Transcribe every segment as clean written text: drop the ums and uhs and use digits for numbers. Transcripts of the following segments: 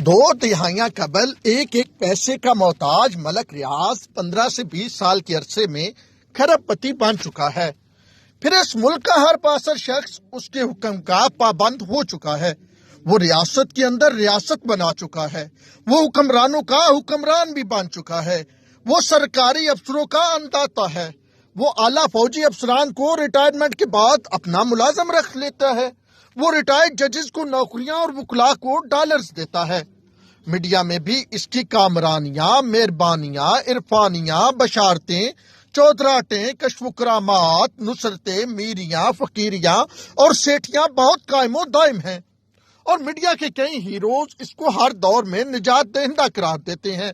دو دہائیاں قبل ایک پیسے کا محتاج ملک ریاض 15 سے 20 سال کے عرصے میں کھرب پتی بن چکا ہے۔ پھر اس ملک کا ہر پاسر شخص اس کے حکم کا پابند ہو چکا ہے۔ وہ ریاست کے اندر ریاست بنا چکا ہے۔ وہ حکمرانوں کا حکمران بھی بن چکا ہے۔ وہ سرکاری افسروں کا انداتا ہے۔ وہ اعلیٰ فوجی افسران کو ریٹائرمنٹ کے بعد اپنا ملازم رکھ لیتا ہے۔ وہ ریٹائرڈ ججز کو نوکریاں اور وکلاء کو ڈالرز دیتا ہے۔ میڈیا میں بھی اس کی کامرانیاں، مہربانیاں، عرفانیاں، بشارتیں، چودراہٹیں، کشف و کرامات، نصرتیں، میریاں، فقیریاں اور سیٹھیاں بہت قائم و دائم ہیں، اور میڈیا کے کئی ہیروز اس کو ہر دور میں نجات دہندہ قرار دیتے ہیں۔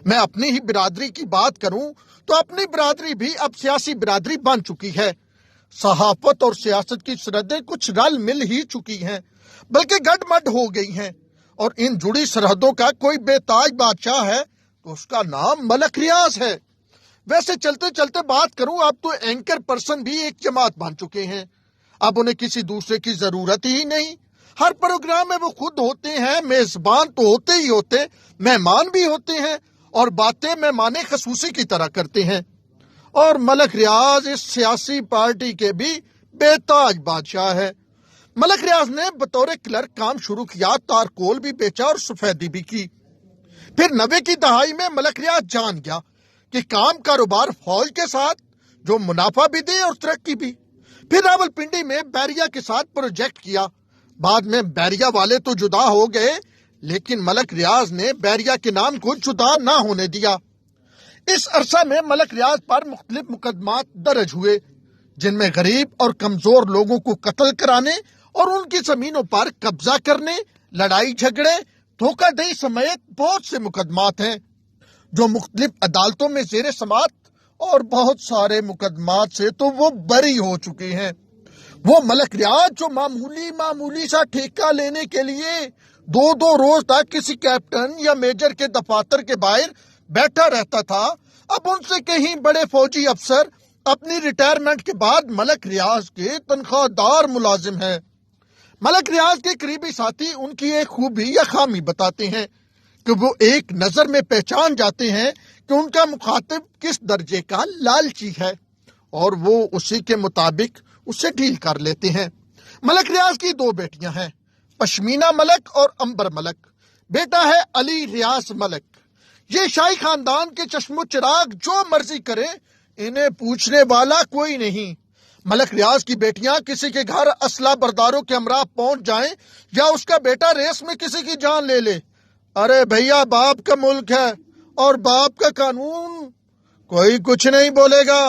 میں اپنی ہی برادری کی بات کروں تو اپنی برادری بھی اب سیاسی برادری بن چکی ہے۔ صحافت اور سیاست کی سرحدیں کچھ رل مل ہی چکی ہیں، بلکہ گڈ مڈ ہو گئی ہیں، اور ان جڑی سرحدوں کا کوئی بے تاج بادشاہ ہے تو اس کا نام ملک ریاض ہے۔ ویسے چلتے چلتے بات کروں، اب تو اینکر پرسن بھی ایک جماعت بن چکے ہیں۔ اب انہیں کسی دوسرے کی ضرورت ہی نہیں۔ ہر پروگرام میں وہ خود ہوتے ہیں، میزبان تو ہوتے ہی ہوتے، مہمان بھی ہوتے ہیں، اور باتیں مہمان خصوصی کی طرح کرتے ہیں۔ اور ملک ریاض اس سیاسی پارٹی کے بھی بے تاج بادشاہ ہے۔ ملک ریاض نے بطور کلرک کام شروع کیا، تارکول بھی بیچا اور سفیدی بھی کی۔ پھر 90 کی دہائی میں ملک ریاض جان گیا کہ کام کاروبار فوج کے ساتھ جو منافع بھی دے اور ترقی بھی۔ پھر راولپنڈی میں بیریا کے ساتھ پروجیکٹ کیا۔ بعد میں بیریا والے تو جدا ہو گئے، لیکن ملک ریاض نے بیریا کے نام کو جدا نہ ہونے دیا۔ اس عرصہ میں ملک ریاض پر مختلف مقدمات درج ہوئے، جن میں غریب اور کمزور لوگوں کو قتل کرانے اور ان کی زمینوں پر قبضہ کرنے، لڑائی جھگڑے، دھوکہ دہی سمیت بہت سے مقدمات ہیں، جو مختلف عدالتوں میں زیر سماعت، اور بہت سارے مقدمات سے تو وہ بری ہو چکے ہیں۔ وہ ملک ریاض جو معمولی سا ٹھیکہ لینے کے لیے 2 روز تک کسی کیپٹن یا میجر کے دفاتر کے باہر بیٹھا رہتا تھا، اب ان سے کہیں بڑے فوجی افسر اپنی ریٹائرمنٹ کے بعد ملک ریاض کے تنخواہ دار ملازم ہیں۔ ملک ریاض کے قریبی ساتھی ان کی ایک خوبی یا خامی بتاتے ہیں کہ وہ ایک نظر میں پہچان جاتے ہیں کہ ان کا مخاطب کس درجے کا لالچی ہے، اور وہ اسی کے مطابق اسے ڈیل کر لیتے ہیں۔ ملک ریاض کی 2 بیٹیاں ہیں، پشمینہ ملک اور امبر ملک۔ بیٹا ہے علی ریاض ملک۔ یہ شاہی خاندان کے چشم و چراغ جو مرضی کرے، انہیں پوچھنے والا کوئی نہیں۔ ملک ریاض کی بیٹیاں کسی کے گھر اسلحہ برداروں کے ہمراہ پہنچ جائیں، یا اس کا بیٹا ریس میں کسی کی جان لے لے، ارے بھیا باپ کا ملک ہے اور باپ کا قانون، کوئی کچھ نہیں بولے گا۔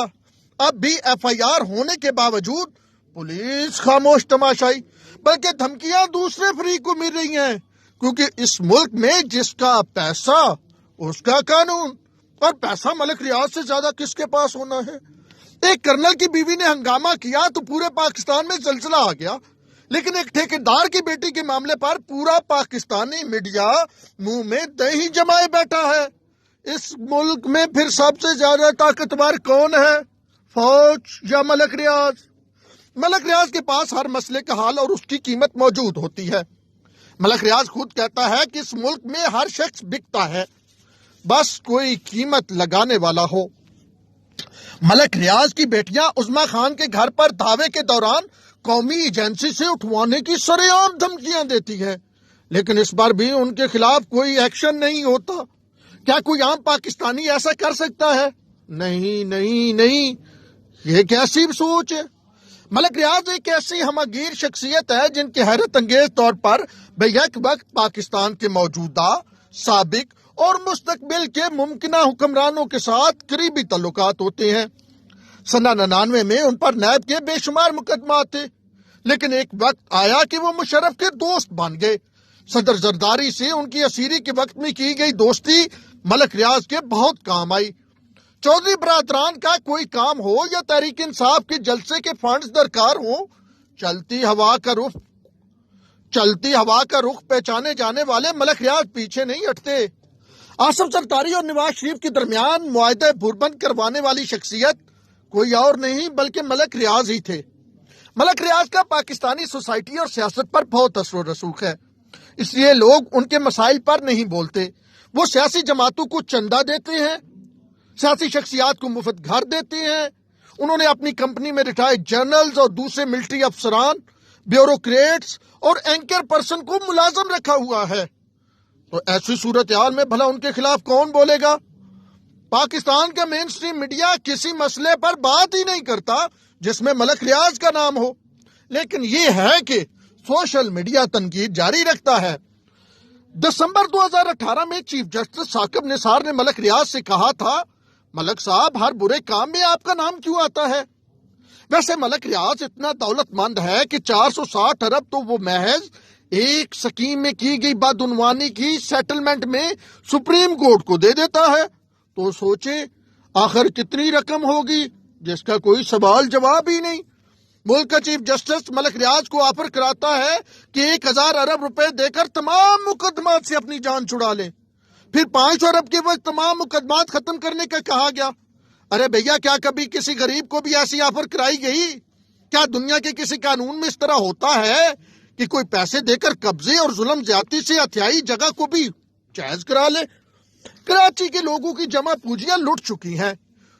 اب بھی ایف آئی آر ہونے کے باوجود پولیس خاموش تماشائی، بلکہ دھمکیاں دوسرے فریق کو مل رہی ہیں، کیونکہ اس ملک میں جس کا پیسہ اس کا قانون، اور پیسہ ملک ریاض سے زیادہ کس کے پاس ہونا ہے؟ ایک کرنل کی بیوی نے ہنگامہ کیا تو پورے پاکستان میں زلزلہ آ گیا، لیکن ایک ٹھیکیدار کی بیٹی کے معاملے پر پورا پاکستانی میڈیا منہ میں دہی جمائے بیٹھا ہے۔ اس ملک میں پھر سب سے زیادہ طاقتور کون ہے، فوج یا ملک ریاض؟ ملک ریاض کے پاس ہر مسئلے کا حل اور اس کی قیمت موجود ہوتی ہے۔ ملک ریاض خود کہتا ہے کہ اس ملک میں ہر شخص بکتا ہے، بس کوئی قیمت لگانے والا ہو۔ ملک ریاض کی بیٹیاں عظمیٰ خان کے گھر پر دعوے کے دوران قومی ایجنسی سے اٹھوانے کی سرے عام دھمکیاں دیتی ہے، لیکن اس بار بھی ان کے خلاف کوئی ایکشن نہیں ہوتا۔ کیا کوئی عام پاکستانی ایسا کر سکتا ہے؟ نہیں، یہ کیسی سوچ ہے؟ ملک ریاض ایک ایسی ہماگیر شخصیت ہے جن کے حیرت انگیز طور پر بیک وقت پاکستان کے موجودہ، سابق اور مستقبل کے ممکنہ حکمرانوں کے ساتھ قریبی تعلقات ہوتے ہیں۔ سنہ 99 میں ان پر نیب کے بے شمار مقدمات تھے، لیکن ایک وقت آیا کہ وہ مشرف کے دوست بن گئے۔ صدر زرداری سے ان کی اسیری کے وقت میں کی گئی دوستی ملک ریاض کے بہت کام آئی۔ چودھری برادران کا کوئی کام ہو یا تحریک انصاف کے جلسے کے فنڈز درکار ہوں، چلتی ہوا کا رخ پہچانے جانے والے ملک ریاض پیچھے نہیں ہٹتے۔ آصف زرداری اور نواز شریف کے درمیان معاہدہ بربند کروانے والی شخصیت کوئی اور نہیں بلکہ ملک ریاض ہی تھے۔ ملک ریاض کا پاکستانی سوسائٹی اور سیاست پر بہت اثر و رسوخ ہے۔ اس لیے لوگ ان کے مسائل پر نہیں بولتے. وہ سیاسی جماعتوں کو چندہ دیتے ہیں, سیاسی شخصیات کو مفت گھر دیتے ہیں. انہوں نے اپنی کمپنی میں ریٹائرڈ جنرلز اور دوسرے ملٹری افسران, بیوروکریٹس اور اینکر پرسن کو ملازم رکھا ہوا ہے. تو ایسی صورتحال میں بھلا ان کے خلاف کون بولے گا؟ پاکستان کا مین سٹریم میڈیا کسی مسئلے پر بات ہی نہیں کرتا جس میں ملک ریاض کا نام ہو, لیکن یہ ہے کہ سوشل میڈیا تنقید جاری رکھتا ہے. دسمبر 2018 میں چیف جسٹس ثاقب نثار نے ملک ریاض سے کہا تھا, ملک صاحب ہر برے کام میں آپ کا نام کیوں آتا ہے؟ ویسے ملک ریاض اتنا دولت مند ہے کہ 460 ارب تو وہ محض ایک سکیم میں کی گئی بدعنوانی کی سیٹلمنٹ میں سپریم کورٹ کو دے دیتا ہے. تو سوچیں آخر کتنی رقم ہوگی جس کا کوئی سوال جواب ہی نہیں. ملک کا چیف جسٹس ملک ریاض کو آفر کراتا ہے کہ 1000 ارب روپے دے کر تمام مقدمات سے اپنی جان چھڑا لے. پھر 500 ارب کے وقت تمام مقدمات ختم کرنے کا کہا گیا. ارے بھیا کیا کبھی کسی غریب کو بھی ایسی آفر کرائی گئی؟ کیا دنیا کے کسی قانون میں اس طرح ہوتا ہے کہ کوئی پیسے دے کر قبضے اور ظلم زیادتی سے ہتھیائی جگہ کو بھی جائز کرا لے؟ کراچی کے لوگوں کی جمع پونجیاں لٹ چکی ہیں.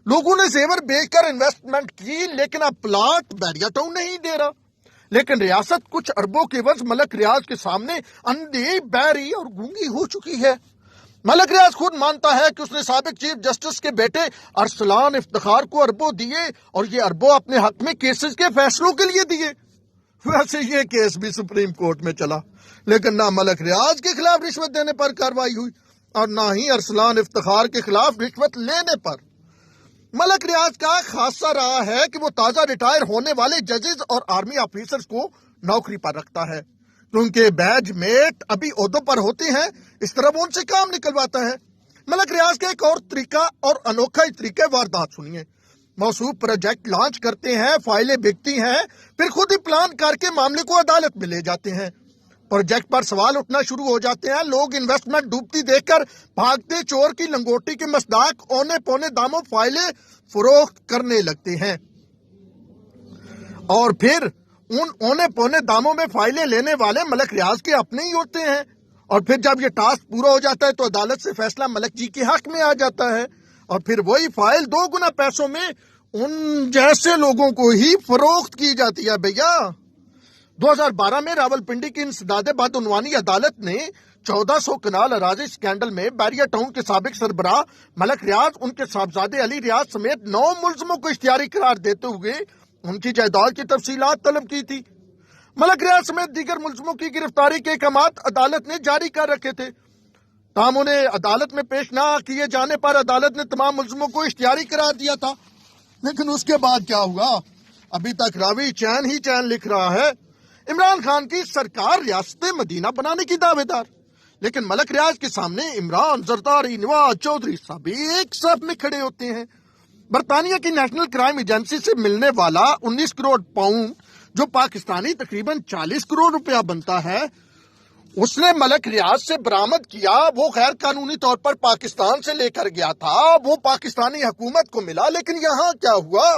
لوگوں نے زیور بیچ کر انویسٹمنٹ کی, لیکن اب پلاٹ بیریا ٹاؤن نہیں دے رہا. لیکن ریاست کچھ اربوں کے عوض ملک ریاض کے سامنے اندھی, بہری اور گونگی ہو چکی ہے. ملک ریاض خود مانتا ہے کہ اس نے سابق چیف جسٹس کے بیٹے ارسلان افتخار کو اربوں دیے, اور یہ اربوں اپنے حق میں کیسز کے فیصلوں کے لیے دیے. ویسے یہ کیس بھی سپریم کورٹ میں چلا, لیکن نہ ملک ریاض کے خلاف رشوت دینے پر کارروائی ہوئی اور نہ ہی ارسلان افتخار کے خلاف رشوت لینے پر. ملک ریاض کا خاصہ رہا ہے کہ وہ تازہ ریٹائر ہونے والے ججز اور آرمی آفیسرز کو نوکری پر رکھتا ہے, کیونکہ بیج میٹ ابھی عہدوں پر ہوتے ہیں, اس طرح وہ ان سے کام نکلواتا ہے. ملک ریاض کا ایک اور طریقہ اور انوکھا طریقہ واردات سنیے. موصوف پروجیکٹ لانچ کرتے ہیں, فائلیں بکتی ہیں, پھر خود ہی پلان کر کے معاملے کو عدالت میں لے جاتے ہیں. پروجیکٹ پر سوال اٹھنا شروع ہو جاتے ہیں. لوگ انویسٹمنٹ ڈوبتی دیکھ کر بھاگتے چور کی لنگوٹی کے مصداق اونے پونے داموں فائلیں فروخت کرنے لگتے ہیں, اور پھر ان اونے پونے داموں میں فائلیں لینے والے ملک ریاض کے اپنے ہی ہوتے ہیں. اور پھر جب یہ ٹاسک پورا ہو جاتا ہے تو عدالت سے فیصلہ ملک جی کے حق میں آ جاتا ہے, اور پھر وہی فائل 2 گنا پیسوں میں ان جیسے لوگوں کو ہی فروخت کی جاتی ہے. بھیا 2012 میں راول پنڈی کی انسداد بدعنوانی عدالت نے 1400 کنال اراضی سکینڈل میں بیریا ٹاؤن کے سابق سربراہ ملک ریاض, ان کے صاحبزادے علی ریاض سمیت 9 ملزموں کو اشتہاری قرار دیتے ہوئے ان کی جائیداد کی تفصیلات طلب کی تھی. ملک ریاض سمیت دیگر ملزموں کی گرفتاری کے احکامات عدالت نے جاری کر رکھے تھے, تاہم انہیں عدالت میں پیش نہ کیے جانے پر عدالت نے تمام ملزموں کو اشتہاری قرار دیا تھا. لیکن اس کے بعد کیا ہوا؟ ابھی تک راوی چین ہی چین لکھ رہا ہے. عمران خان کی سرکار ریاست مدینہ بنانے کی دعوے دار, لیکن ملک ریاض کے سامنے عمران, زرداری, نواز چودھری سب ایک صف میں کھڑے ہوتے ہیں. برطانیہ کی نیشنل کرائم ایجنسی سے ملنے والا 19 کروڑ پاؤنڈ جو پاکستانی تقریباً 40 کروڑ روپیہ بنتا ہے, اس نے ملک ریاض سے برآمد کیا. وہ غیر قانونی طور پر پاکستان سے لے کر گیا تھا, وہ پاکستانی حکومت کو ملا. لیکن یہاں کیا ہوا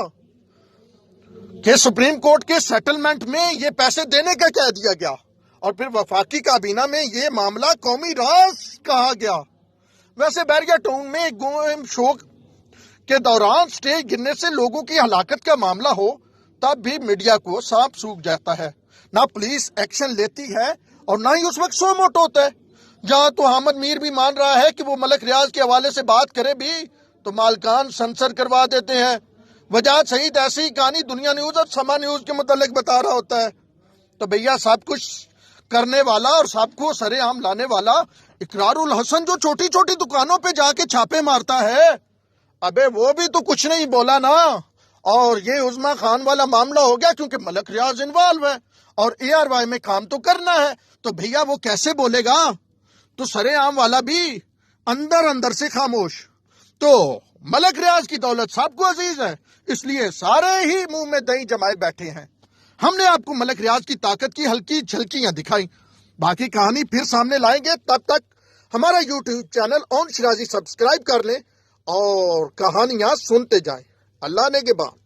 کہ سپریم کورٹ کے سیٹلمنٹ میں یہ پیسے دینے کا کہہ دیا گیا, اور پھر وفاقی کابینہ میں یہ معاملہ قومی راز کہا گیا. ویسے بیریا ٹاؤن میں گیم شو کے دوران سٹیج گرنے سے لوگوں کی ہلاکت کا معاملہ ہو تب بھی میڈیا کو سانپ سوکھ جاتا ہے. نہ پولیس ایکشن لیتی ہے اور نہ ہی اس وقت سو موٹ ہوتا ہے. جہاں تو حامد میر بھی مان رہا ہے کہ وہ ملک ریاض کے حوالے سے بات کرے بھی تو مالکان سنسر کروا دیتے ہیں. وجاہت سعید ایسی ہی کہانی دنیا نیوز اور سما نیوز کے متعلق بتا رہا ہوتا ہے. تو بھیا سب کچھ کرنے والا اور سب کو سرے عام لانے والا اقرار الحسن جو چھوٹی چھوٹی دکانوں پہ جا کے چھاپے مارتا ہے, ابے وہ بھی تو کچھ نہیں بولا نا. اور یہ عظما خان والا معاملہ ہو گیا کیونکہ ملک ریاض انوالو ہے اور ARY میں کام تو کرنا ہے, تو بھیا وہ کیسے بولے گا؟ تو سرے عام والا بھی اندر اندر سے خاموش. تو ملک ریاض کی دولت سب کو عزیز ہے, اس لیے سارے ہی منہ میں دہی جمائے بیٹھے ہیں. ہم نے آپ کو ملک ریاض کی طاقت کی ہلکی جھلکیاں دکھائیں, باقی کہانی پھر سامنے لائیں گے. تب تک ہمارا YouTube چینل اون شرازی سبسکرائب کر لیں اور کہانیاں سنتے جائیں. اللہ نے کے بعد